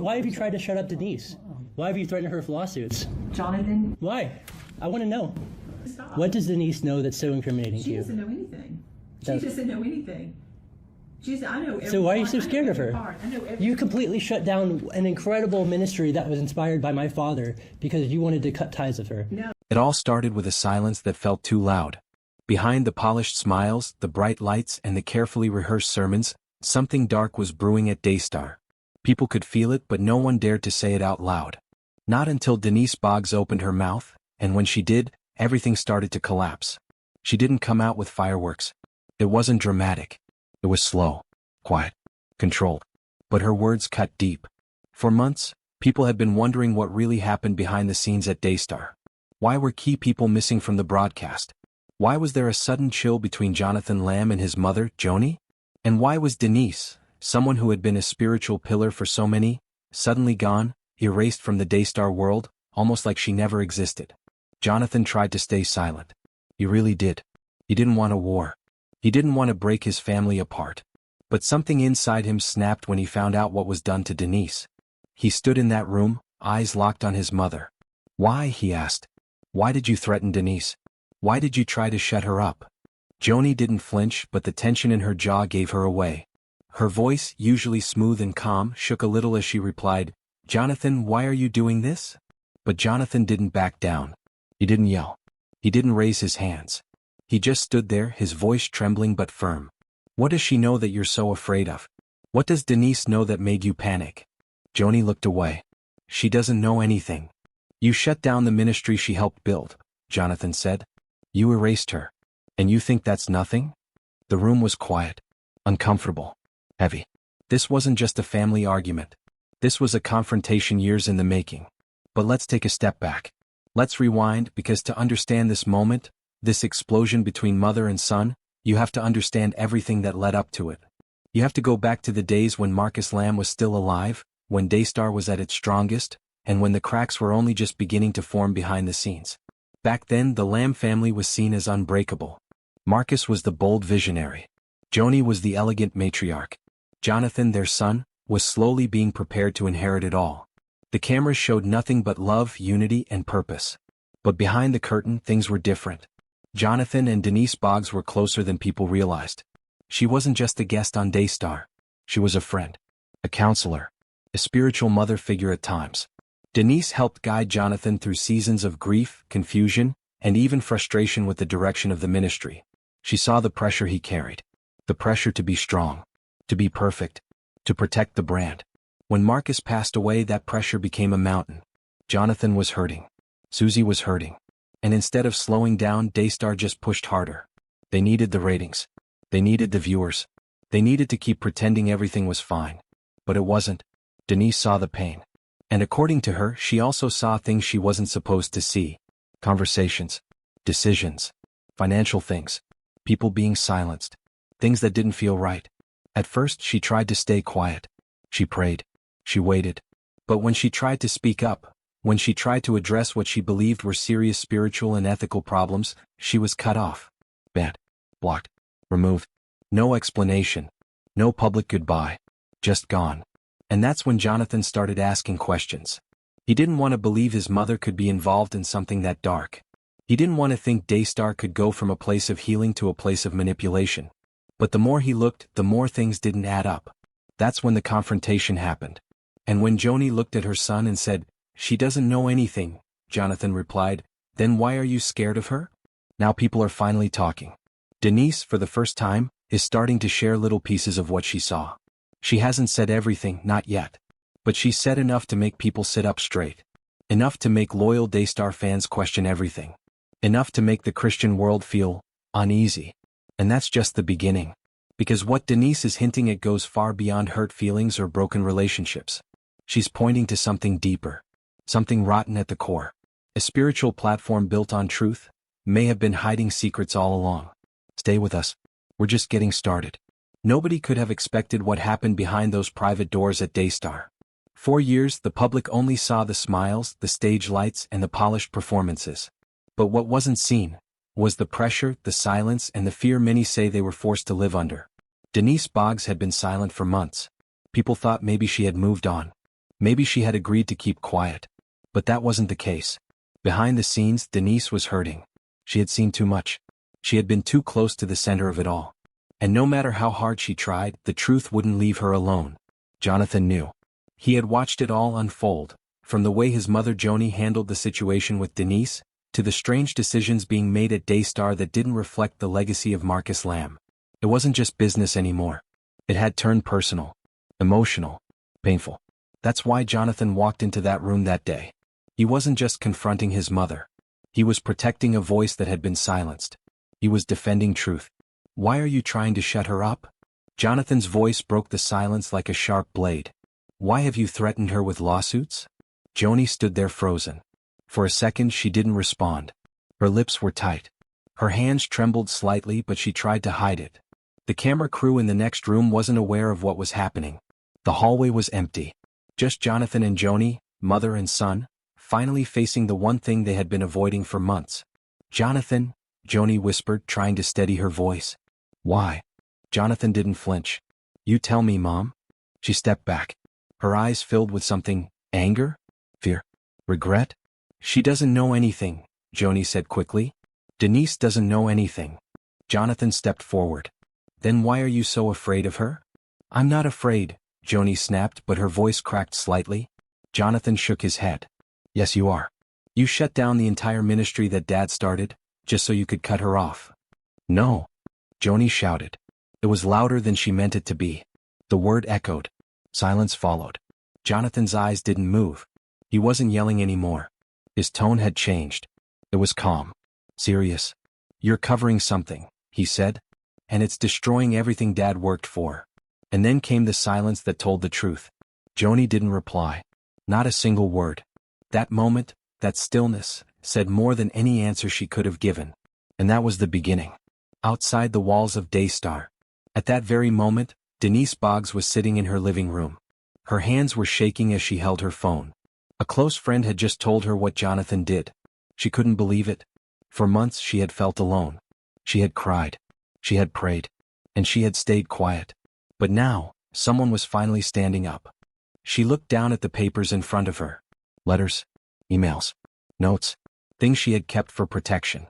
Why have you tried to shut up Denise? Why have you threatened her with lawsuits? Jonathan. Why? I want to know. Stop. What does Denise know that's so incriminating to She you? doesn't know anything. She doesn't know anything. I know every So why are you so part. scared of her? I know every You completely shut down an incredible ministry that was inspired by my father because you wanted to cut ties with her. No. It all started with a silence that felt too loud. Behind the polished smiles, the bright lights, and the carefully rehearsed sermons, something dark was brewing at Daystar. People could feel it, but no one dared to say it out loud. Not until Denise Boggs opened her mouth, and when she did, everything started to collapse. She didn't come out with fireworks. It wasn't dramatic. It was slow, quiet, controlled. But her words cut deep. For months, people had been wondering what really happened behind the scenes at Daystar. Why were key people missing from the broadcast? Why was there a sudden chill between Jonathan Lamb and his mother, Joni? And why was Denise, someone who had been a spiritual pillar for so many, suddenly gone, erased from the Daystar world, almost like she never existed? Jonathan tried to stay silent. He really did. He didn't want a war. He didn't want to break his family apart. But something inside him snapped when he found out what was done to Denise. He stood in that room, eyes locked on his mother. Why, he asked. Why did you threaten Denise? Why did you try to shut her up? Joni didn't flinch, but the tension in her jaw gave her away. Her voice, usually smooth and calm, shook a little as she replied, "Jonathan, why are you doing this?" But Jonathan didn't back down. He didn't yell. He didn't raise his hands. He just stood there, his voice trembling but firm. "What does she know that you're so afraid of? What does Denise know that made you panic?" Joni looked away. "She doesn't know anything. You shut down the ministry she helped build," Jonathan said. "You erased her. And you think that's nothing?" The room was quiet, uncomfortable, heavy. This wasn't just a family argument. This was a confrontation years in the making. But let's take a step back. Let's rewind, because to understand this moment, this explosion between mother and son, you have to understand everything that led up to it. You have to go back to the days when Marcus Lamb was still alive, when Daystar was at its strongest, and when the cracks were only just beginning to form behind the scenes. Back then, the Lamb family was seen as unbreakable. Marcus was the bold visionary. Joni was the elegant matriarch. Jonathan, their son, was slowly being prepared to inherit it all. The cameras showed nothing but love, unity, and purpose. But behind the curtain, things were different. Jonathan and Denise Boggs were closer than people realized. She wasn't just a guest on Daystar. She was a friend, a counselor, a spiritual mother figure at times. Denise helped guide Jonathan through seasons of grief, confusion, and even frustration with the direction of the ministry. She saw the pressure he carried. The pressure to be strong, to be perfect, to protect the brand. When Marcus passed away, that pressure became a mountain. Jonathan was hurting. Susie was hurting. And instead of slowing down, Daystar just pushed harder. They needed the ratings. They needed the viewers. They needed to keep pretending everything was fine. But it wasn't. Denise saw the pain. And according to her, she also saw things she wasn't supposed to see. Conversations, decisions, financial things, people being silenced, things that didn't feel right. At first, she tried to stay quiet. She prayed. She waited. But when she tried to speak up, when she tried to address what she believed were serious spiritual and ethical problems, she was cut off. Banned. Blocked. Removed. No explanation. No public goodbye. Just gone. And that's when Jonathan started asking questions. He didn't want to believe his mother could be involved in something that dark. He didn't want to think Daystar could go from a place of healing to a place of manipulation. But the more he looked, the more things didn't add up. That's when the confrontation happened. And when Joni looked at her son and said, "She doesn't know anything," Jonathan replied, "Then why are you scared of her?" Now people are finally talking. Denise, for the first time, is starting to share little pieces of what she saw. She hasn't said everything, not yet. But she's said enough to make people sit up straight. Enough to make loyal Daystar fans question everything. Enough to make the Christian world feel uneasy. And that's just the beginning. Because what Denise is hinting at goes far beyond hurt feelings or broken relationships. She's pointing to something deeper. Something rotten at the core. A spiritual platform built on truth may have been hiding secrets all along. Stay with us. We're just getting started. Nobody could have expected what happened behind those private doors at Daystar. For years, the public only saw the smiles, the stage lights, and the polished performances. But what wasn't seen was the pressure, the silence, and the fear many say they were forced to live under. Denise Boggs had been silent for months. People thought maybe she had moved on. Maybe she had agreed to keep quiet. But that wasn't the case. Behind the scenes, Denise was hurting. She had seen too much. She had been too close to the center of it all. And no matter how hard she tried, the truth wouldn't leave her alone. Jonathan knew. He had watched it all unfold, from the way his mother Joni handled the situation with Denise, to the strange decisions being made at Daystar that didn't reflect the legacy of Marcus Lamb. It wasn't just business anymore. It had turned personal, emotional, painful. That's why Jonathan walked into that room that day. He wasn't just confronting his mother. He was protecting a voice that had been silenced. He was defending truth. Why are you trying to shut her up? Jonathan's voice broke the silence like a sharp blade. Why have you threatened her with lawsuits? Joni stood there frozen. For a second she didn't respond. Her lips were tight. Her hands trembled slightly, but she tried to hide it. The camera crew in the next room wasn't aware of what was happening. The hallway was empty. Just Jonathan and Joni, mother and son, finally facing the one thing they had been avoiding for months. Jonathan, Joni whispered, trying to steady her voice. Why? Jonathan didn't flinch. You tell me, Mom. She stepped back. Her eyes filled with something, anger? Fear? Regret? She doesn't know anything, Joni said quickly. Denise doesn't know anything. Jonathan stepped forward. Then why are you so afraid of her? I'm not afraid, Joni snapped, but her voice cracked slightly. Jonathan shook his head. Yes, you are. You shut down the entire ministry that Dad started, just so you could cut her off. No. Joni shouted. It was louder than she meant it to be. The word echoed. Silence followed. Jonathan's eyes didn't move. He wasn't yelling anymore. His tone had changed. It was calm. Serious. You're covering something, he said. And it's destroying everything Dad worked for. And then came the silence that told the truth. Joni didn't reply. Not a single word. That moment, that stillness, said more than any answer she could have given. And that was the beginning. Outside the walls of Daystar. At that very moment, Denise Boggs was sitting in her living room. Her hands were shaking as she held her phone. A close friend had just told her what Jonathan did. She couldn't believe it. For months she had felt alone. She had cried. She had prayed. And she had stayed quiet. But now, someone was finally standing up. She looked down at the papers in front of her. Letters, emails, notes, things she had kept for protection.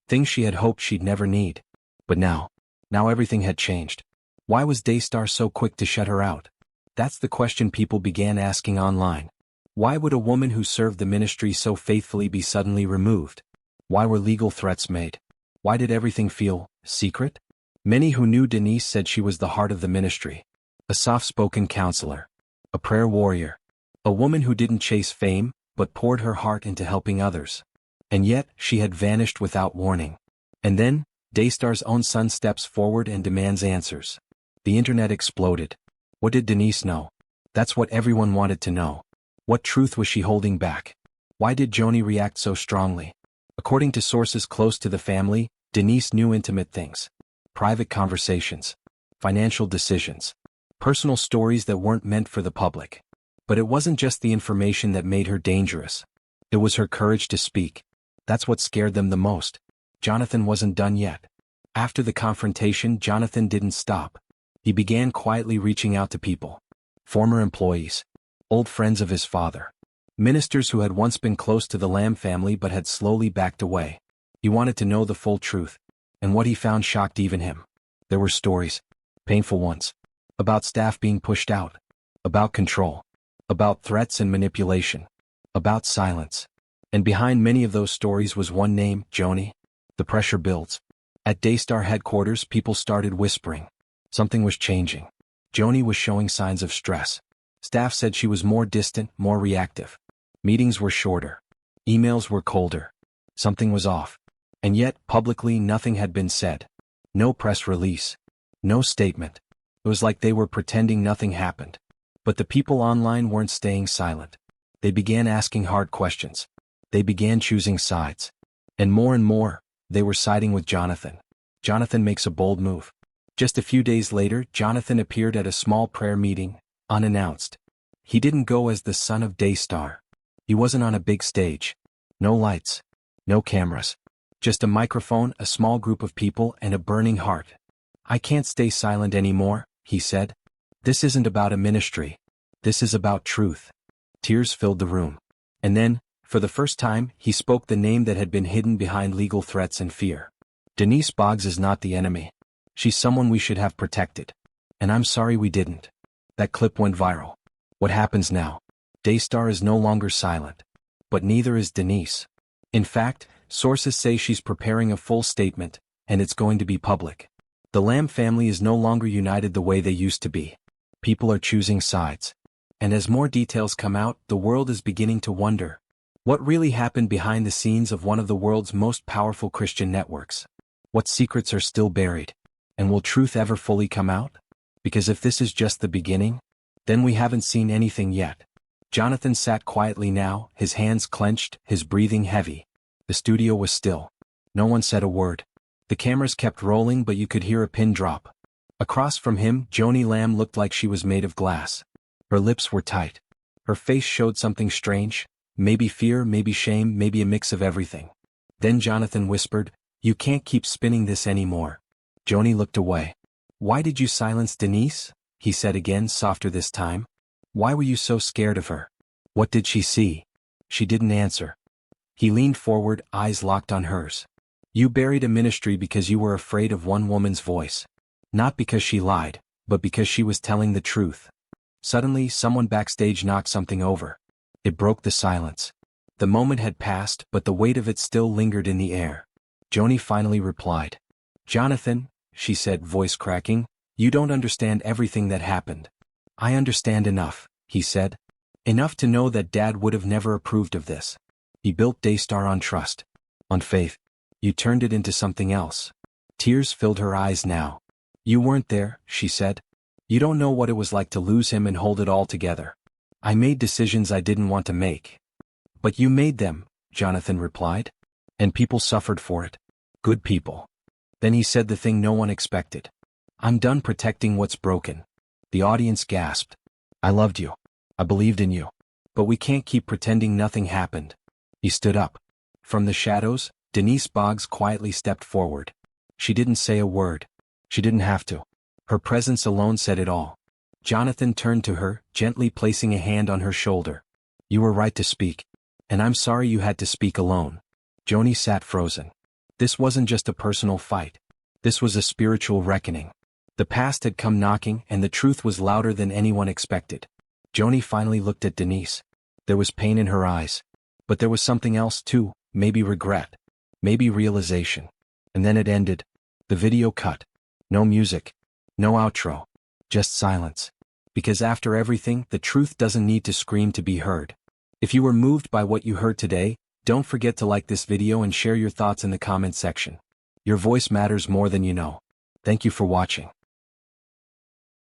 Things she had hoped she'd never need. But now everything had changed. Why was Daystar so quick to shut her out? That's the question people began asking online. Why would a woman who served the ministry so faithfully be suddenly removed? Why were legal threats made? Why did everything feel secret? Many who knew Denise said she was the heart of the ministry. A soft-spoken counselor. A prayer warrior. A woman who didn't chase fame, but poured her heart into helping others. And yet, she had vanished without warning. And then, Daystar's own son steps forward and demands answers. The internet exploded. What did Denise know? That's what everyone wanted to know. What truth was she holding back? Why did Joni react so strongly? According to sources close to the family, Denise knew intimate things. Private conversations. Financial decisions. Personal stories that weren't meant for the public. But it wasn't just the information that made her dangerous. It was her courage to speak. That's what scared them the most. Jonathan wasn't done yet. After the confrontation, Jonathan didn't stop. He began quietly reaching out to people. Former employees. Old friends of his father. Ministers who had once been close to the Lamb family but had slowly backed away. He wanted to know the full truth. And what he found shocked even him. There were stories. Painful ones. About staff being pushed out. About control. About threats and manipulation. About silence. And behind many of those stories was one name, Joni. The pressure builds. At Daystar headquarters, people started whispering. Something was changing. Joni was showing signs of stress. Staff said she was more distant, more reactive. Meetings were shorter. Emails were colder. Something was off. And yet, publicly, nothing had been said. No press release. No statement. It was like they were pretending nothing happened. But the people online weren't staying silent. They began asking hard questions. They began choosing sides. And more, they were siding with Jonathan. Jonathan makes a bold move. Just a few days later, Jonathan appeared at a small prayer meeting, unannounced. He didn't go as the son of Daystar. He wasn't on a big stage. No lights. No cameras. Just a microphone, a small group of people, and a burning heart. I can't stay silent anymore, he said. This isn't about a ministry. This is about truth. Tears filled the room. And then, for the first time, he spoke the name that had been hidden behind legal threats and fear. Denise Boggs is not the enemy. She's someone we should have protected. And I'm sorry we didn't. That clip went viral. What happens now? Daystar is no longer silent. But neither is Denise. In fact, sources say she's preparing a full statement, and it's going to be public. The Lamb family is no longer united the way they used to be. People are choosing sides. And as more details come out, the world is beginning to wonder. What really happened behind the scenes of one of the world's most powerful Christian networks? What secrets are still buried? And will truth ever fully come out? Because if this is just the beginning, then we haven't seen anything yet. Jonathan sat quietly now, his hands clenched, his breathing heavy. The studio was still. No one said a word. The cameras kept rolling, but you could hear a pin drop. Across from him, Joni Lamb looked like she was made of glass. Her lips were tight. Her face showed something strange, maybe fear, maybe shame, maybe a mix of everything. Then Jonathan whispered, "You can't keep spinning this anymore." Joni looked away. "Why did you silence Denise?" he said again, softer this time. "Why were you so scared of her? What did she see?" She didn't answer. He leaned forward, eyes locked on hers. "You buried a ministry because you were afraid of one woman's voice. Not because she lied, but because she was telling the truth." Suddenly, someone backstage knocked something over. It broke the silence. The moment had passed, but the weight of it still lingered in the air. Joni finally replied. "Jonathan," she said, voice cracking, "you don't understand everything that happened." "I understand enough," he said. "Enough to know that Dad would have never approved of this. He built Daystar on trust. On faith. You turned it into something else." Tears filled her eyes now. "You weren't there," she said. "You don't know what it was like to lose him and hold it all together. I made decisions I didn't want to make." "But you made them," Jonathan replied. "And people suffered for it. Good people." Then he said the thing no one expected. "I'm done protecting what's broken." The audience gasped. "I loved you. I believed in you. But we can't keep pretending nothing happened." He stood up. From the shadows, Denise Boggs quietly stepped forward. She didn't say a word. She didn't have to. Her presence alone said it all. Jonathan turned to her, gently placing a hand on her shoulder. "You were right to speak. And I'm sorry you had to speak alone." Joni sat frozen. This wasn't just a personal fight. This was a spiritual reckoning. The past had come knocking, and the truth was louder than anyone expected. Joni finally looked at Denise. There was pain in her eyes. But there was something else too, maybe regret. Maybe realization. And then it ended. The video cut. No music. No outro. Just silence. Because after everything, the truth doesn't need to scream to be heard. If you were moved by what you heard today, don't forget to like this video and share your thoughts in the comment section. Your voice matters more than you know. Thank you for watching.